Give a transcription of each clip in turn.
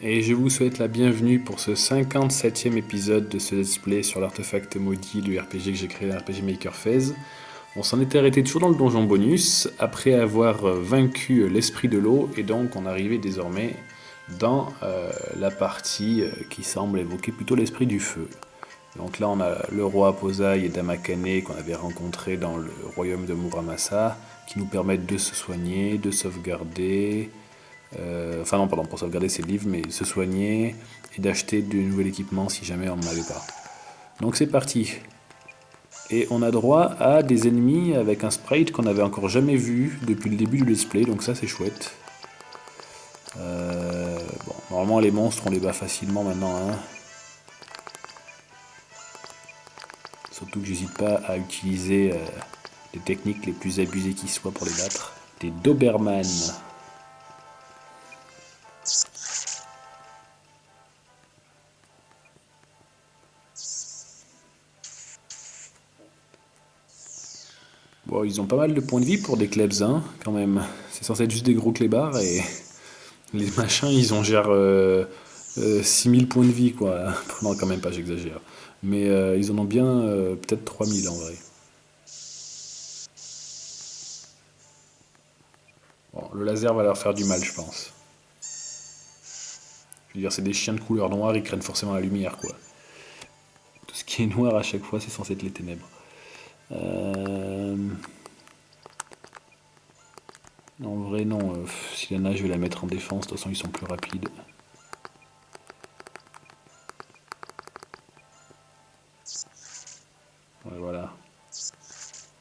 Et je vous souhaite la bienvenue pour ce 57e épisode de ce let's play sur l'artefact maudit du RPG que j'ai créé, RPG Maker Phase. On s'en était arrêté toujours dans le donjon bonus, après avoir vaincu l'esprit de l'eau, et donc on arrivait désormais dans la partie qui semble évoquer plutôt l'esprit du feu. Donc là on a le roi Posai et Damakane qu'on avait rencontrés dans le royaume de Muramasa, qui nous permettent de se soigner, de sauvegarder, enfin non, pardon, pour sauvegarder ses livres, mais se soigner et d'acheter du nouvel équipement si jamais on n'en avait pas. Donc c'est parti. Et on a droit à des ennemis avec un sprite qu'on n'avait encore jamais vu depuis le début du let's play, donc ça c'est chouette. Bon, normalement les monstres on les bat facilement maintenant, hein. Surtout que j'hésite pas à utiliser les techniques les plus abusées qui soient pour les battre. Des Doberman. Bon, ils ont pas mal de points de vie pour des klebs, hein, quand même. C'est censé être juste des gros clébards et les machins, ils ont genre 6000 points de vie, quoi. Non, quand même pas, j'exagère. Mais ils en ont bien peut-être 3000 en vrai. Bon, le laser va leur faire du mal, je pense. Je veux dire, c'est des chiens de couleur noire, ils craignent forcément la lumière, quoi. Tout ce qui est noir à chaque fois, c'est censé être les ténèbres. Euh... En vrai, non. Si la nage, je vais la mettre en défense. De toute façon, ils sont plus rapides. Ouais, voilà.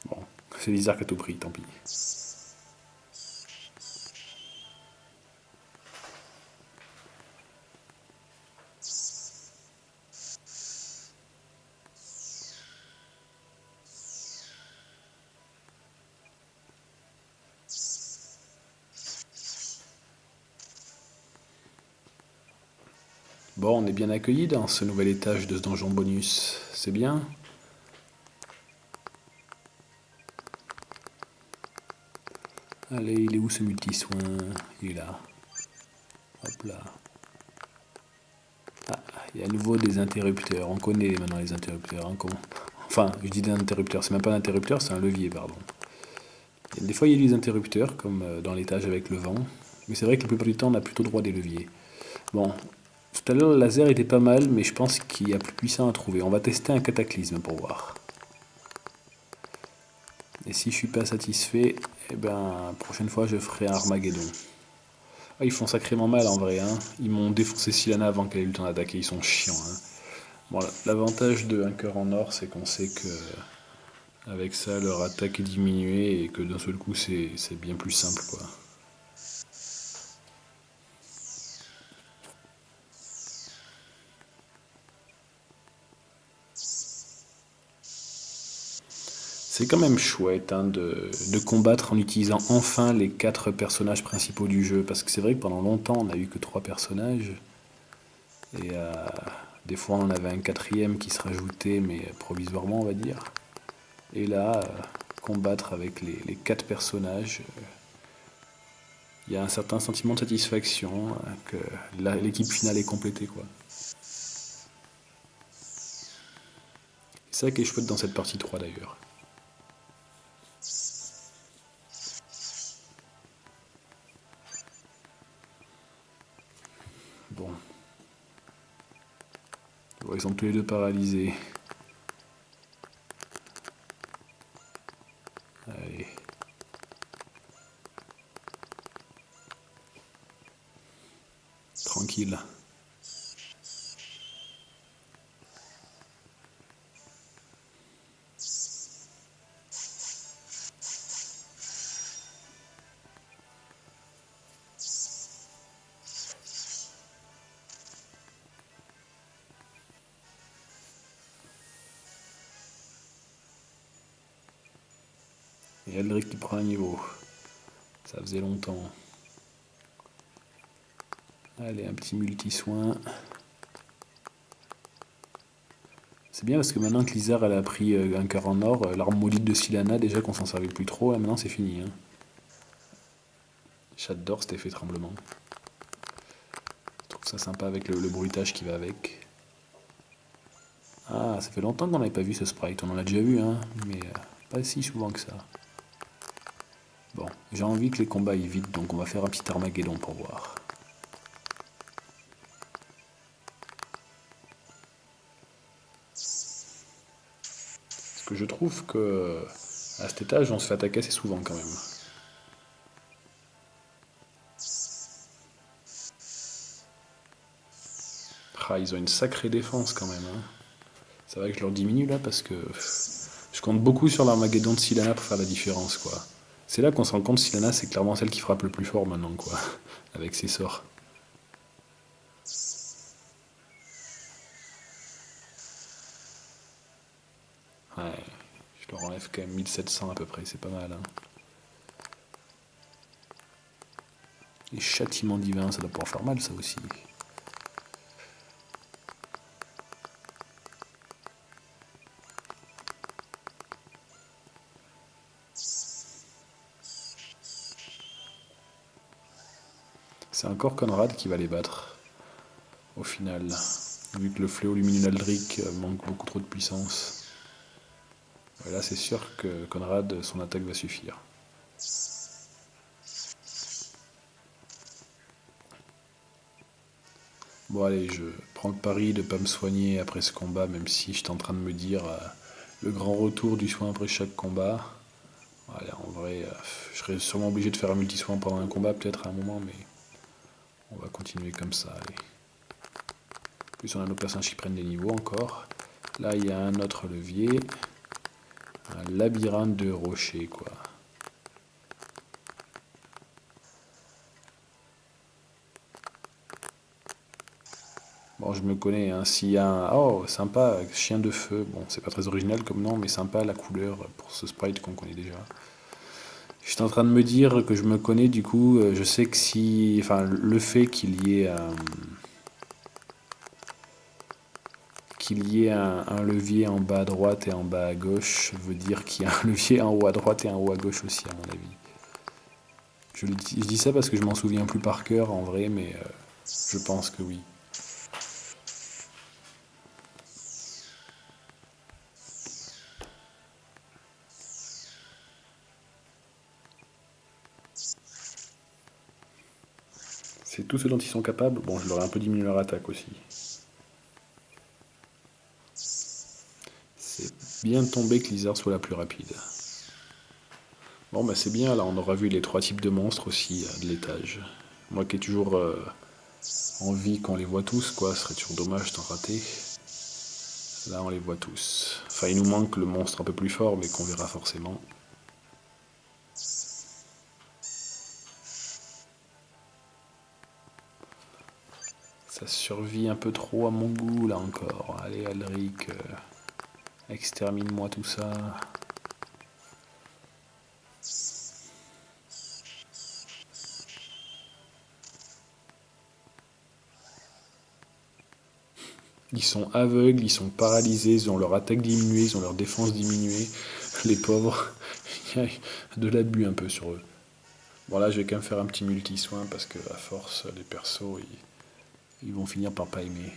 Bon, c'est Lizard à tout prix, tant pis. Bon, on est bien accueillis dans ce nouvel étage de ce donjon bonus. C'est bien. Allez, il est où ce multi-soin? Il est là. Hop là. Ah, il y a à nouveau des interrupteurs. On connaît maintenant les interrupteurs, hein, enfin, je dis des interrupteurs, c'est même pas un interrupteur, c'est un levier, pardon. Des fois, il y a des interrupteurs, comme dans l'étage avec le vent. Mais c'est vrai que la plupart du temps, on a plutôt droit des leviers. Bon, tout à l'heure, le laser était pas mal, mais je pense qu'il y a plus puissant à trouver. On va tester un cataclysme pour voir. Et si je suis pas satisfait, eh ben, prochaine fois, je ferai un Armageddon. Ah, ils font sacrément mal en vrai, hein. Ils m'ont défoncé Silana avant qu'elle ait eu le temps d'attaquer, ils sont chiants, hein. Bon, l'avantage de un cœur en or, c'est qu'on sait que avec ça, leur attaque est diminuée et que d'un seul coup, c'est bien plus simple, quoi. C'est quand même chouette, hein, de combattre en utilisant enfin les 4 personnages principaux du jeu, parce que c'est vrai que pendant longtemps, on n'a eu que 3 personnages, et des fois, on en avait un quatrième qui se rajoutait, mais provisoirement, on va dire. Et là, combattre avec les 4 personnages, il y a un certain sentiment de satisfaction que l'équipe finale est complétée, quoi. C'est ça qui est chouette dans cette partie 3 d'ailleurs. Bon. Bon, ils sont tous les deux paralysés. Allez. Tranquille. Et Eldrick qui prend un niveau. Ça faisait longtemps. Allez, un petit multi-soin. C'est bien parce que maintenant que Lizard elle a pris un cœur en or, l'arme maudite de Silana, déjà qu'on s'en servait plus trop, là maintenant c'est fini, hein. J'adore cet effet tremblement. Je trouve trouve ça sympa avec le bruitage qui va avec. Ah, ça fait longtemps qu'on n'avait pas vu ce sprite. On en a déjà vu, hein, mais pas si souvent que ça. Bon, j'ai envie que les combats aillent vite, donc on va faire un petit Armageddon pour voir. Parce que je trouve que à cet étage, on se fait attaquer assez souvent quand même. Ah, ils ont une sacrée défense quand même, hein. C'est vrai que je leur diminue là parce que je compte beaucoup sur l'Armageddon de Sylana pour faire la différence, quoi. C'est là qu'on se rend compte que Sylana, c'est clairement celle qui frappe le plus fort maintenant, quoi, avec ses sorts. Ouais, je leur enlève quand même 1700 à peu près, c'est pas mal, hein. Les châtiments divins, ça doit pouvoir faire mal, ça aussi. C'est encore Conrad qui va les battre, au final. Vu que le fléau lumineux d'Aldric manque beaucoup trop de puissance. Et là, c'est sûr que Conrad, son attaque va suffire. Bon, allez, je prends le pari de ne pas me soigner après ce combat, même si j'étais en train de me dire le grand retour du soin après chaque combat. Voilà, en vrai, je serais sûrement obligé de faire un multi-soin pendant un combat, peut-être à un moment, mais on va continuer comme ça. Allez. En plus, on a nos personnages qui prennent des niveaux encore. Là, il y a un autre levier. Un labyrinthe de rochers, quoi. Bon, je me connais, hein. S'il y a un... Oh, sympa, chien de feu. Bon, c'est pas très original comme nom, mais sympa la couleur pour ce sprite qu'on connaît déjà. J'étais en train de me dire que je me connais, du coup, je sais que si... Enfin, le fait qu'il y ait un levier en bas à droite et en bas à gauche veut dire qu'il y a un levier en haut à droite et un haut à gauche aussi, à mon avis. Je dis ça parce que je m'en souviens plus par cœur, en vrai, mais je pense que oui. C'est tout ce dont ils sont capables. Bon, je leur ai un peu diminué leur attaque aussi. C'est bien tombé que Lizard soit la plus rapide. Bon, bah c'est bien, là on aura vu les trois types de monstres aussi de l'étage. Moi qui ai toujours envie qu'on les voit tous, quoi, ce serait toujours dommage d'en rater. Là on les voit tous. Enfin, il nous manque le monstre un peu plus fort, mais qu'on verra forcément. Ça survit un peu trop à mon goût, là encore. Allez, Alric, extermine-moi tout ça. Ils sont aveugles, ils sont paralysés, ils ont leur attaque diminuée, ils ont leur défense diminuée. Les pauvres, il y a de l'abus un peu sur eux. Bon là je vais quand même faire un petit multi-soin parce que à force les persos ils vont finir par pas aimer.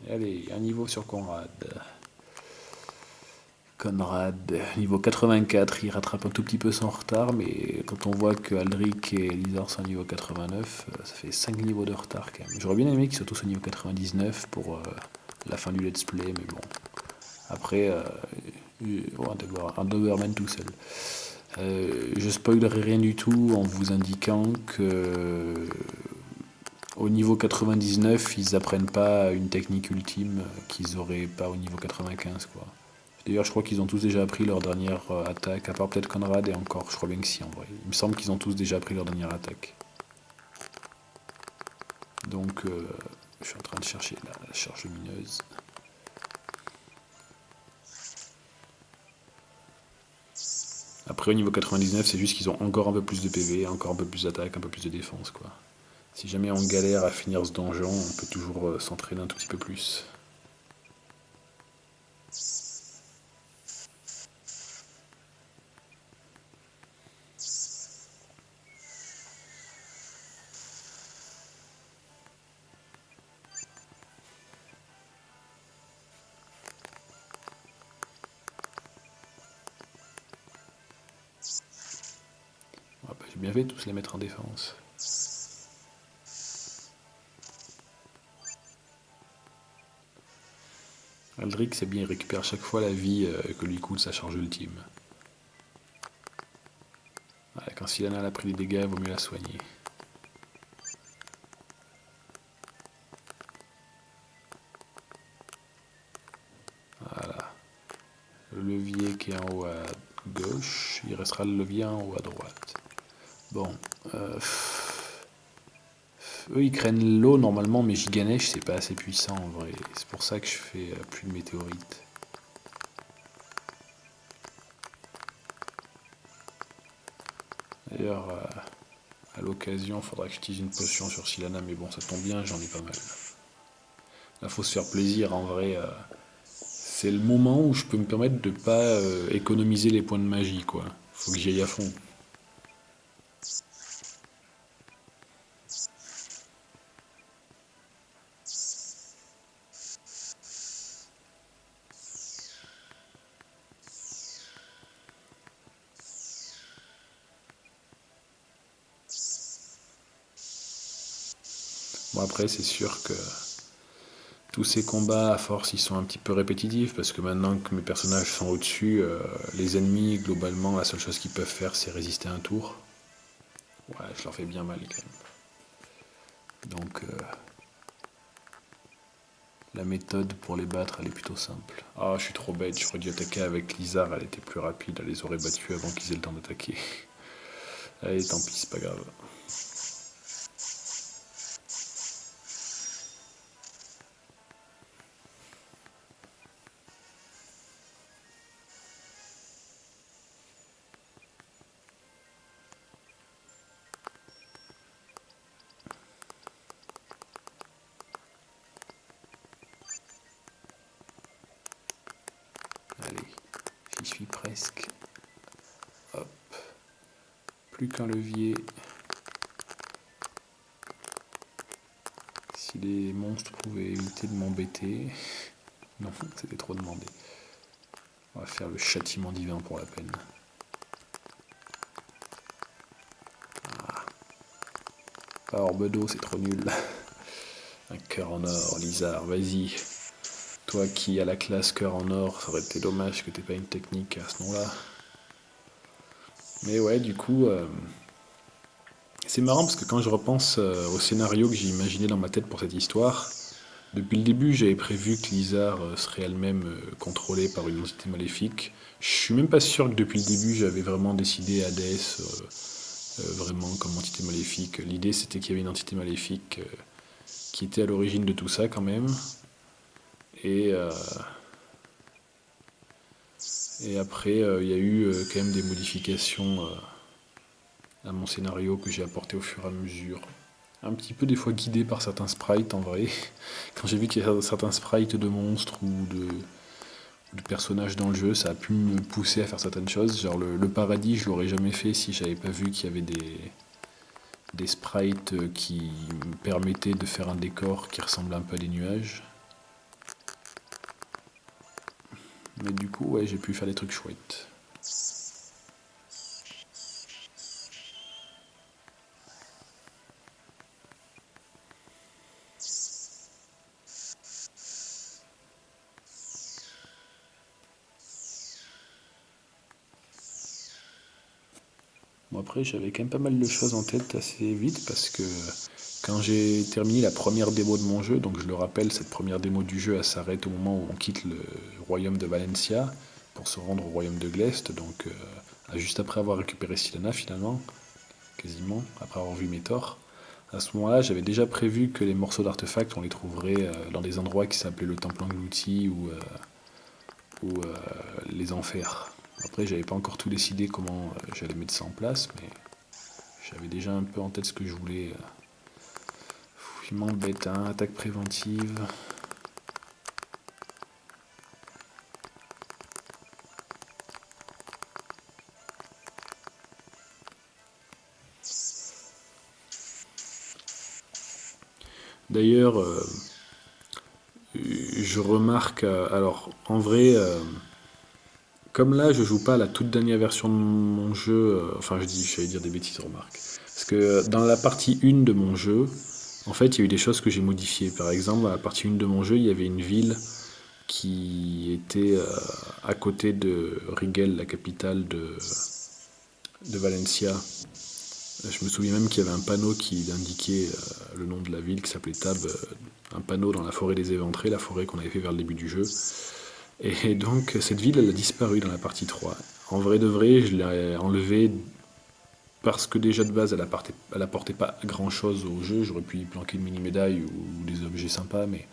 Et allez, un niveau sur Conrad. Conrad, niveau 84, il rattrape un tout petit peu son retard, mais quand on voit que Aldric et Lizard sont au niveau 89, ça fait 5 niveaux de retard quand même. J'aurais bien aimé qu'ils soient tous au niveau 99 pour la fin du let's play, mais bon. Après, un Doberman tout seul. Je spoilerai rien du tout en vous indiquant que au niveau 99, ils apprennent pas une technique ultime qu'ils auraient pas au niveau 95, quoi. D'ailleurs, je crois qu'ils ont tous déjà appris leur dernière attaque, à part peut-être Conrad et encore, je crois bien que si en vrai. Il me semble qu'ils ont tous déjà appris leur dernière attaque. Donc, je suis en train de chercher la charge lumineuse. Après, au niveau 99, c'est juste qu'ils ont encore un peu plus de PV, encore un peu plus d'attaque, un peu plus de défense, quoi. Si jamais on galère à finir ce donjon, on peut toujours s'entraîner un tout petit peu plus. bien fait tous les mettre en défense. Aldric, c'est bien, il récupère chaque fois la vie que lui coûte sa charge ultime. Voilà, quand Sylana a pris des dégâts, il vaut mieux la soigner. Voilà. Le levier qui est en haut à gauche, il restera le levier en haut à droite. Bon. Eux, ils craignent l'eau normalement, mais Giganesh, c'est pas assez puissant en vrai. C'est pour ça que je fais plus de météorites. D'ailleurs, à l'occasion, il faudra que j'utilise une potion sur Sylana, mais bon, ça tombe bien, j'en ai pas mal. Là, faut se faire plaisir en vrai. C'est le moment où je peux me permettre de pas économiser les points de magie, quoi. Faut que j'y aille à fond. Bon, après, c'est sûr que tous ces combats, à force, ils sont un petit peu répétitifs, parce que maintenant que mes personnages sont au-dessus, les ennemis, globalement, la seule chose qu'ils peuvent faire, c'est résister un tour. Ouais, je leur fais bien mal, quand même. Donc, la méthode pour les battre, elle est plutôt simple. Ah, je suis trop bête, j'aurais dû attaquer avec Lizard, elle était plus rapide, elle les aurait battus avant qu'ils aient le temps d'attaquer. Allez, tant pis, c'est pas grave. Allez, j'y suis presque. Hop. Plus qu'un levier. Si les monstres pouvaient éviter de m'embêter. Non, c'était trop demandé. On va faire le châtiment divin pour la peine. Pas orbe d'eau, c'est trop nul. Un cœur en or, Lizard, vas-y. Toi qui as la classe cœur en or, ça aurait été dommage que t'aies pas une technique à ce nom-là. Mais ouais, du coup, c'est marrant parce que quand je repense au scénario que j'ai imaginé dans ma tête pour cette histoire, depuis le début, j'avais prévu que Lizard serait elle-même contrôlée par une entité maléfique. Je suis même pas sûr que depuis le début, j'avais vraiment décidé Hadès vraiment comme entité maléfique. L'idée, c'était qu'il y avait une entité maléfique qui était à l'origine de tout ça quand même. Et, euh, et après, il y a eu quand même des modifications à mon scénario que j'ai apporté au fur et à mesure. Un petit peu des fois guidé par certains sprites en vrai. Quand j'ai vu qu'il y a certains sprites de monstres ou de personnages dans le jeu, ça a pu me pousser à faire certaines choses. Genre le paradis, je l'aurais jamais fait si j'avais pas vu qu'il y avait des sprites qui me permettaient de faire un décor qui ressemble un peu à des nuages. Mais du coup, ouais, j'ai pu faire des trucs chouettes. Bon après, j'avais quand même pas mal de choses en tête assez vite parce que quand j'ai terminé la première démo de mon jeu, donc je le rappelle, cette première démo du jeu, elle s'arrête au moment où on quitte le royaume de Valencia pour se rendre au royaume de Glest, donc juste après avoir récupéré Sylana finalement, quasiment, après avoir vu Métor. À ce moment-là, j'avais déjà prévu que les morceaux d'artefacts, on les trouverait dans des endroits qui s'appelaient le Temple Englouti ou les Enfers. Après, j'avais pas encore tout décidé comment j'allais mettre ça en place, mais j'avais déjà un peu en tête ce que je voulais. Il m'embête, hein, attaque préventive. D'ailleurs, je remarque, alors en vrai, Comme là, je joue pas à la toute dernière version de mon jeu, enfin j'allais dire des bêtises, remarque. Parce que dans la partie 1 de mon jeu, en fait, il y a eu des choses que j'ai modifiées. Par exemple, dans la partie 1 de mon jeu, il y avait une ville qui était à côté de Rigel, la capitale de Valencia. Je me souviens même qu'il y avait un panneau qui indiquait le nom de la ville qui s'appelait Tab, un panneau dans la forêt des éventrés, la forêt qu'on avait fait vers le début du jeu. Et donc cette ville elle a disparu dans la partie 3. En vrai de vrai, je l'ai enlevée parce que déjà de base elle apportait pas grand chose au jeu, j'aurais pu y planquer une mini médaille ou des objets sympas, mais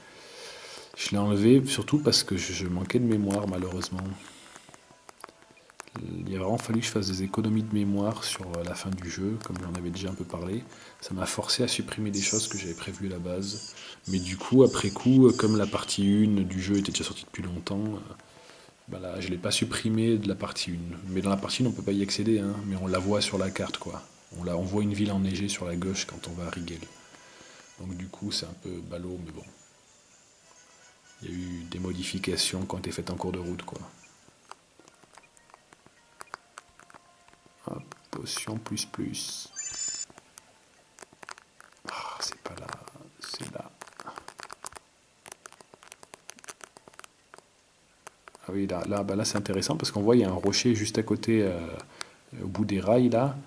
je l'ai enlevée surtout parce que je manquais de mémoire malheureusement. Il a vraiment fallu que je fasse des économies de mémoire sur la fin du jeu, comme j'en avais déjà un peu parlé. Ça m'a forcé à supprimer des choses que j'avais prévues à la base. Mais du coup, après coup, comme la partie 1 du jeu était déjà sortie depuis longtemps, bah là, je ne l'ai pas supprimé de la partie 1. Mais dans la partie 1, on ne peut pas y accéder, hein, mais on la voit sur la carte, quoi. On voit une ville enneigée sur la gauche quand on va à Rigel. Donc du coup, c'est un peu ballot, mais bon. Il y a eu des modifications qui ont été faites en cours de route, quoi. Hop, potion plus plus. Ah, c'est pas là, c'est là. Ah oui, là c'est intéressant parce qu'on voit il y a un rocher juste à côté, au bout des rails là.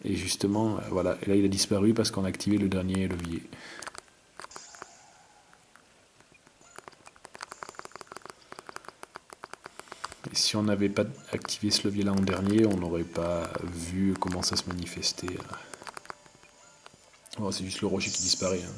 Et justement, voilà, et là il a disparu parce qu'on a activé le dernier levier. Et si on n'avait pas activé ce levier là en dernier, on n'aurait pas vu comment ça se manifestait. Oh, c'est juste le rocher qui disparaît, hein.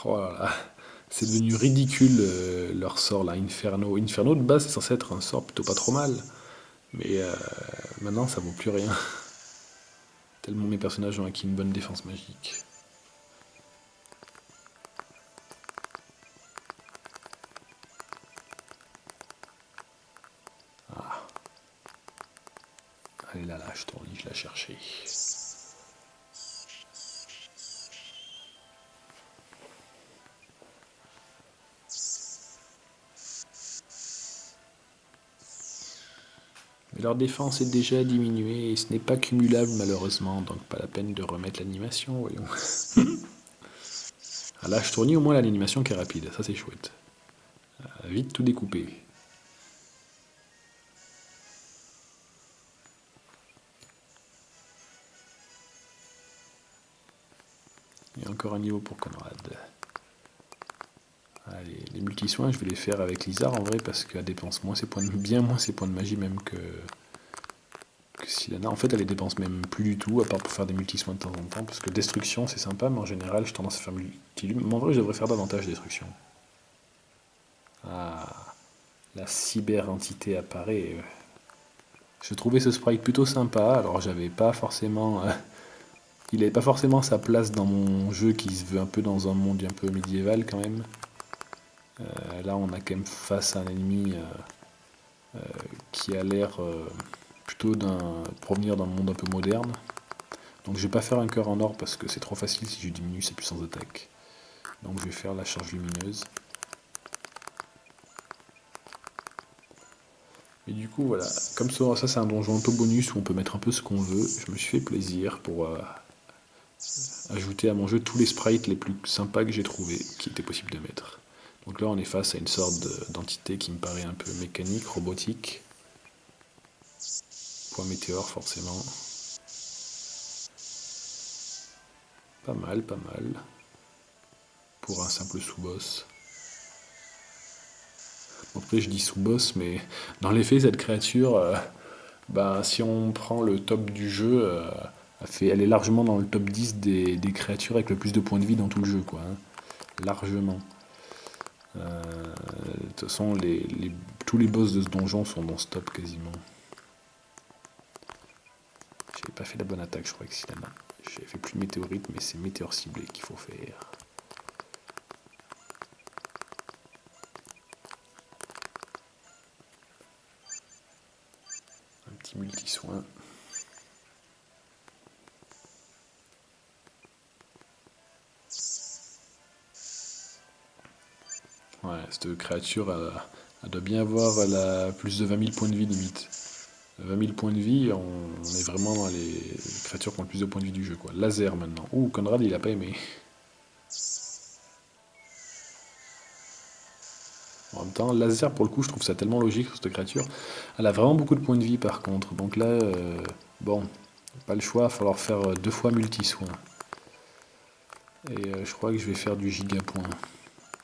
Oh là là, c'est devenu ridicule leur sort là, Inferno. Inferno de base c'est censé être un sort plutôt pas trop mal, mais maintenant ça vaut plus rien. Tellement mes personnages ont acquis une bonne défense magique. Allez là, je t'en dis, je l'ai cherché. Mais leur défense est déjà diminuée et ce n'est pas cumulable malheureusement, donc pas la peine de remettre l'animation, voyons. Ah là, je tourne au moins l'animation qui est rapide, ça c'est chouette. Vite tout découpé. Il y a encore un niveau pour Conrad. Allez, les multi-soins, je vais les faire avec Lizard en vrai parce qu'elle dépense moins ses points bien moins ses points de magie même que Sylana. En fait, elle les dépense même plus du tout, à part pour faire des multi-soins de temps en temps, parce que destruction c'est sympa, mais en général, j'ai tendance à faire multi-lume. Mais en vrai, je devrais faire davantage destruction. Ah, la cyber-entité apparaît. Je trouvais ce sprite plutôt sympa, alors j'avais pas forcément. Il n'avait pas forcément sa place dans mon jeu qui se veut un peu dans un monde un peu médiéval quand même. Là, on a quand même face à un ennemi qui a l'air plutôt provenir d'un monde un peu moderne. Donc je vais pas faire un cœur en or parce que c'est trop facile si je diminue sa puissance d'attaque. Donc je vais faire la charge lumineuse. Et du coup voilà, comme ça c'est un donjon auto bonus où on peut mettre un peu ce qu'on veut, je me suis fait plaisir pour ajouter à mon jeu tous les sprites les plus sympas que j'ai trouvé, qui était possible de mettre. Donc là on est face à une sorte d'entité qui me paraît un peu mécanique, robotique. Point météore forcément. Pas mal, pas mal. Pour un simple sous-boss. Bon, après je dis sous-boss, mais dans les faits cette créature, si on prend le top du jeu, elle est largement dans le top 10 des créatures avec le plus de points de vie dans tout le jeu, quoi, hein. Largement. De toute façon, tous les boss de ce donjon sont dans stop quasiment. J'avais pas fait la bonne attaque, je crois que Silana. J'avais fait plus de météorite, mais c'est météore ciblé qu'il faut faire. Un petit multi-soin. Ouais, cette créature, elle doit bien avoir plus de 20 000 points de vie limite. 20 000 points de vie, on est vraiment dans les créatures qui ont le plus de points de vie du jeu, quoi. Laser maintenant. Ouh, Conrad, il a pas aimé. En même temps, laser, pour le coup, je trouve ça tellement logique sur cette créature. Elle a vraiment beaucoup de points de vie, par contre. Donc là, bon, pas le choix, il va falloir faire 2 fois multi-soin. Et je crois que je vais faire du giga point.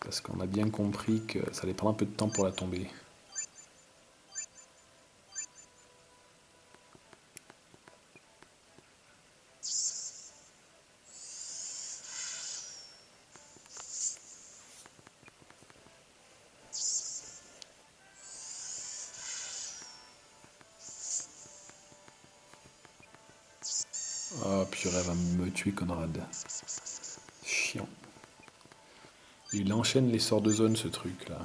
Parce qu'on a bien compris que ça allait prendre un peu de temps pour la tomber. Oh purée, elle va me tuer Conrad. Chiant. Il enchaîne les sorts de zone, ce truc là.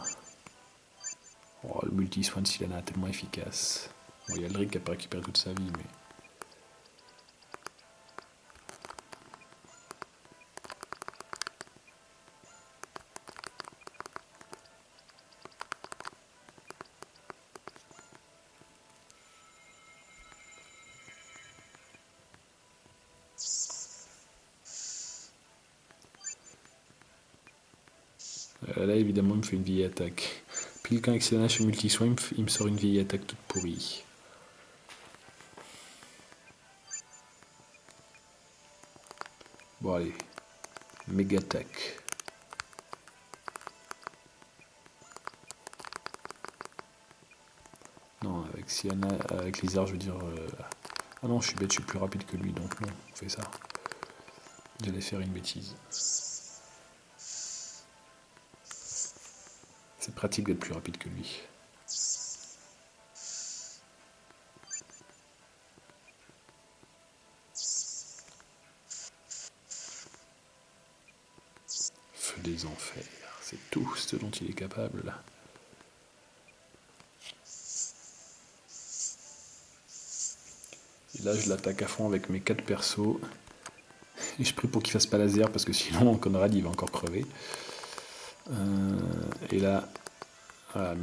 Oh, le multi-soin de Silana est tellement efficace. Bon, il y a Aldric qui a pas récupéré toute sa vie, mais. Là, évidemment, il me fait une vieille attaque. Pile quand Silana chez multi-soin, il me sort une vieille attaque toute pourrie. Bon, allez. Méga attaque. Non, avec Silana, avec Lizard, je veux dire. Ah non, je suis bête, je suis plus rapide que lui, donc non, on fait ça. J'allais faire une bêtise. C'est pratique d'être plus rapide que lui. Feu des enfers, c'est tout ce dont il est capable. Et là, je l'attaque à fond avec mes 4 persos. Et je prie pour qu'il fasse pas laser parce que sinon, Conrad, il va encore crever. Et là, voilà,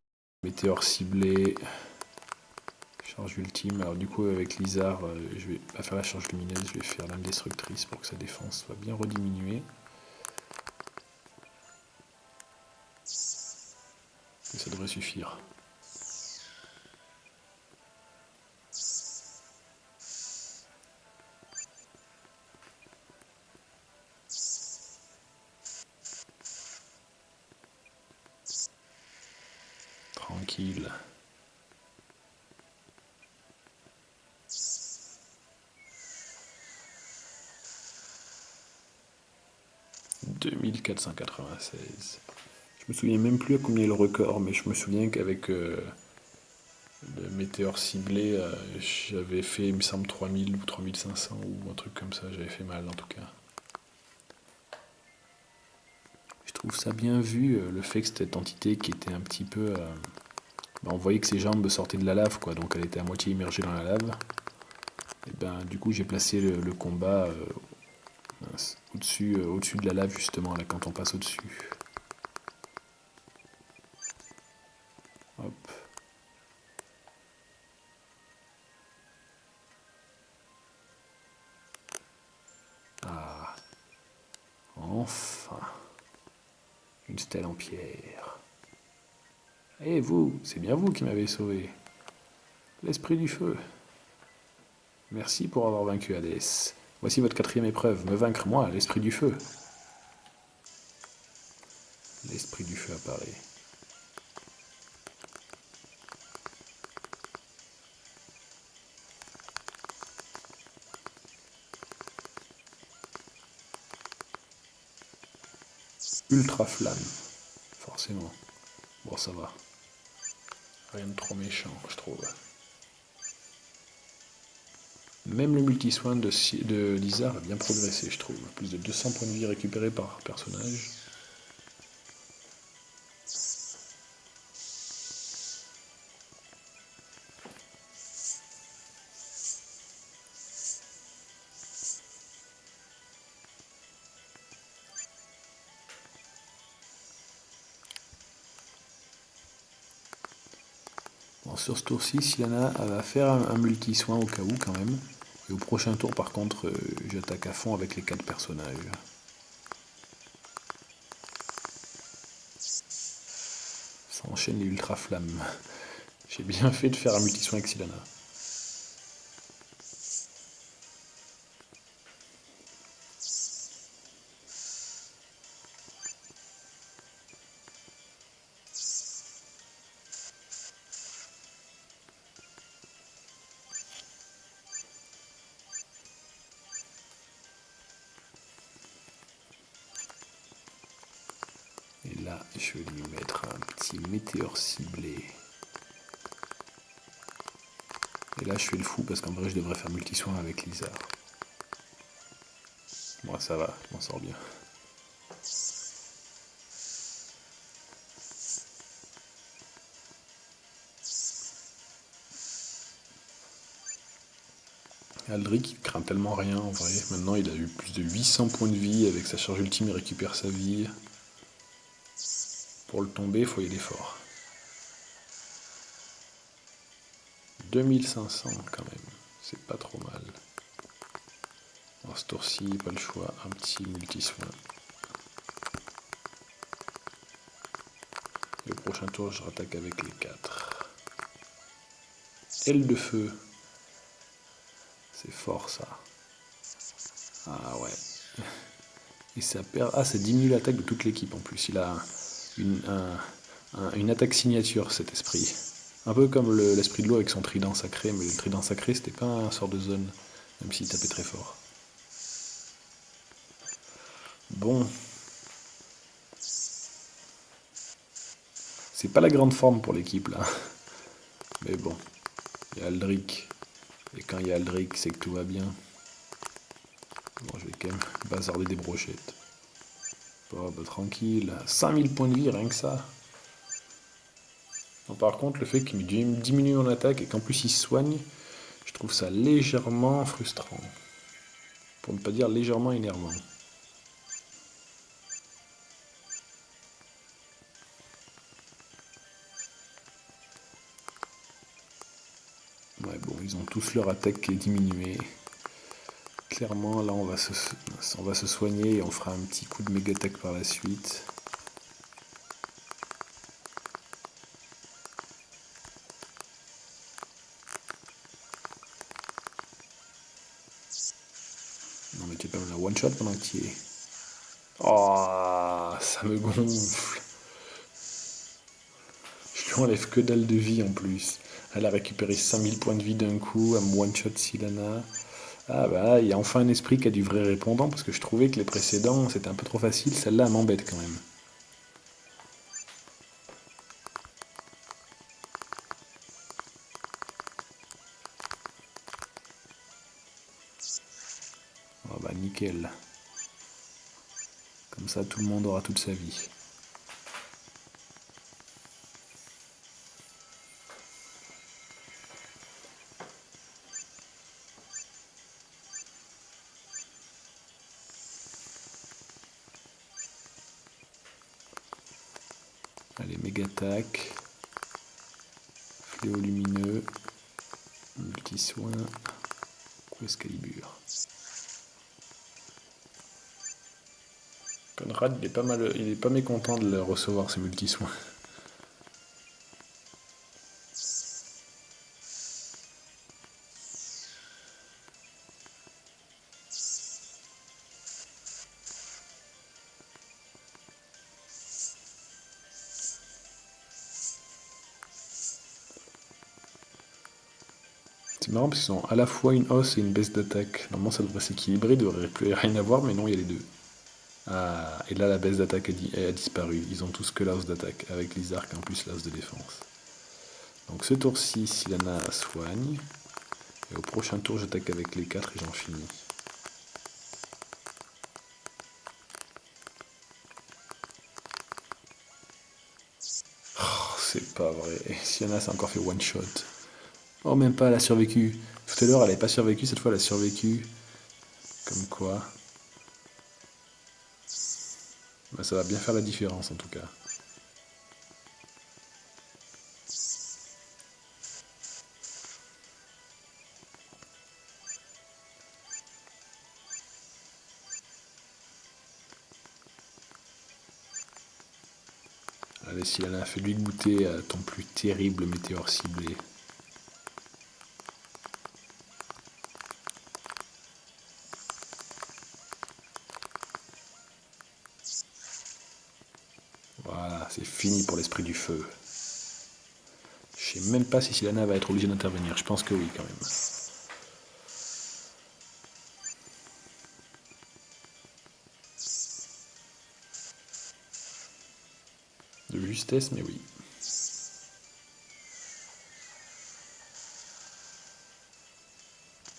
météore ciblé. Charge ultime. Alors du coup, avec Lizard, je vais pas faire la charge lumineuse, je vais faire l'âme destructrice pour que sa défense soit bien rediminuée. Et ça devrait suffire. Tranquille. 2496. Je me souviens même plus à combien est le record, mais je me souviens qu'avec le météore ciblé, j'avais fait, il me semble, 3000 ou 3500 ou un truc comme ça. J'avais fait mal en tout cas. Je trouve ça bien vu, le fait que cette entité qui était un petit peu. On voyait que ses jambes sortaient de la lave, quoi, donc elle était à moitié immergée dans la lave. Et ben, du coup, j'ai placé le combat au-dessus de la lave, justement, là, quand on passe au-dessus. Hop. Ah, enfin, une stèle en pierre. Et vous, c'est bien vous qui m'avez sauvé. L'esprit du feu. Merci pour avoir vaincu Hadès. Voici votre 4e épreuve, me vaincre moi, l'esprit du feu. L'esprit du feu apparaît. Ultra flamme. forcément. Bon, ça va. Rien de trop méchant, je trouve. Même le multi-soin de Lizard a bien progressé, je trouve. Plus de 200 points de vie récupérés par personnage. Bon, sur ce tour-ci, Sylana va faire un multi-soin au cas où quand même. Et au prochain tour, par contre, j'attaque à fond avec les 4 personnages. Ça enchaîne les ultra flammes. J'ai bien fait de faire un multi-soin avec Sylana. Et là, je vais lui mettre un petit météore ciblé. Et là, je fais le fou parce qu'en vrai, je devrais faire multi-soin avec Lizard. Bon, ça va, je m'en sors bien. Aldric, il craint tellement rien en vrai. Maintenant, il a eu plus de 800 points de vie. Avec sa charge ultime, il récupère sa vie. Pour le tomber, il faut y aller fort. 2500 quand même. C'est pas trop mal. Dans ce tour-ci, pas le choix. Un petit multi-soin. Le prochain tour, je rattaque avec les 4. Aile de feu. C'est fort ça. Ah ouais. Et ça perd. Ah, ça diminue l'attaque de toute l'équipe en plus. Il a une attaque signature, cet esprit. Un peu comme l'esprit de l'eau avec son trident sacré, mais le trident sacré, c'était pas un sort de zone, même s'il tapait très fort. Bon. C'est pas la grande forme pour l'équipe, là. Mais bon. Il y a Aldric. Et quand il y a Aldric, c'est que tout va bien. Bon, je vais quand même bazarder des brochettes. Bon, bah, tranquille. 5000 points de vie, rien que ça. Non, par contre, le fait qu'il diminue en attaque et qu'en plus il soigne, je trouve ça légèrement frustrant. Pour ne pas dire légèrement énervant. Ouais, bon, ils ont tous leur attaque qui est diminuée. Clairement, là, on va se soigner et on fera un petit coup de méga attaque par la suite. Non, mais tu peux pas me la one-shot pendant que tu y es. Oh, ça me gonfle. Je lui enlève que dalle de vie en plus. Elle a récupéré 5000 points de vie d'un coup, elle me one-shot Sylana. Ah bah il y a enfin un esprit qui a du vrai répondant, parce que je trouvais que les précédents c'était un peu trop facile, celle-là elle m'embête quand même. Oh bah nickel. Comme ça tout le monde aura toute sa vie. Allez, méga attaque. Fléau lumineux. Multi-soin. Coup Excalibur. Conrad, il est pas mécontent de le recevoir ce multi-soin. C'est marrant parce qu'ils ont à la fois une hausse et une baisse d'attaque. Normalement ça devrait s'équilibrer, il devrait plus rien avoir, mais non, il y a les deux. Ah, et là la baisse d'attaque a disparu. Ils ont tous que l'house d'attaque, avec les arcs en plus l'house de défense. Donc ce tour-ci, Sylana soigne. Et au prochain tour, j'attaque avec les 4 et j'en finis. Oh, c'est pas vrai. Sylana s'est encore fait one shot. Oh, même pas, elle a survécu. Tout à l'heure, elle n'avait pas survécu, cette fois, elle a survécu. Comme quoi. Bah, ça va bien faire la différence en tout cas. Allez, Sylana, fais-lui goûter à ton plus terrible météore ciblé. Voilà, c'est fini pour l'esprit du feu. Je sais même pas si Sylana va être obligée d'intervenir. Je pense que oui, quand même. De justesse, mais oui.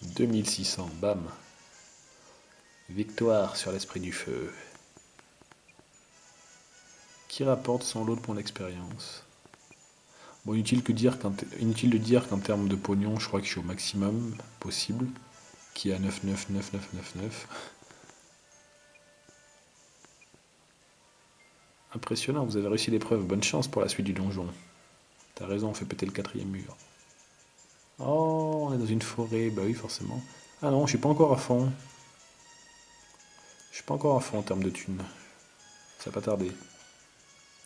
2600, bam. Victoire sur l'esprit du feu. Qui rapporte son lot de points d'expérience. Bon, inutile de dire qu'en termes de pognon, je crois que je suis au maximum possible. Qui est à 99999. Impressionnant, vous avez réussi l'épreuve. Bonne chance pour la suite du donjon. T'as raison, on fait péter le 4e mur. Oh, on est dans une forêt. Bah oui, forcément. Ah non, je suis pas encore à fond. Je suis pas encore à fond en termes de thunes. Ça va pas tarder.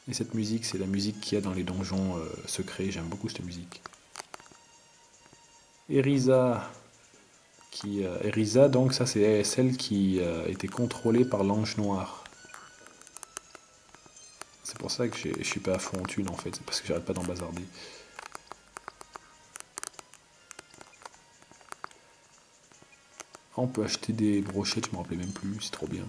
Et cette musique, c'est la musique qu'il y a dans les donjons secrets. J'aime beaucoup cette musique. Erisa. Erisa, donc ça c'est celle qui était contrôlée par l'ange noir. C'est pour ça que je suis pas à fond en thune en fait. C'est parce que j'arrête pas d'en bazarder. Ah, on peut acheter des brochettes, je me rappelais même plus. C'est trop bien.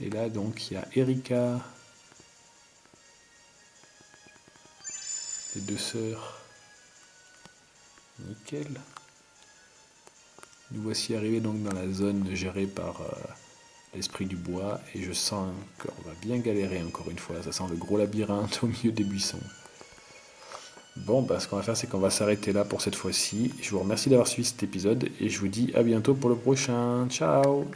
Et là donc il y a Erika. Les 2 sœurs. Nickel. Nous voici arrivés donc dans la zone gérée par l'esprit du bois. Et je sens qu'on va bien galérer encore une fois. Ça sent le gros labyrinthe au milieu des buissons. Bon, bah, ce qu'on va faire, c'est qu'on va s'arrêter là pour cette fois-ci. Je vous remercie d'avoir suivi cet épisode et je vous dis à bientôt pour le prochain. Ciao!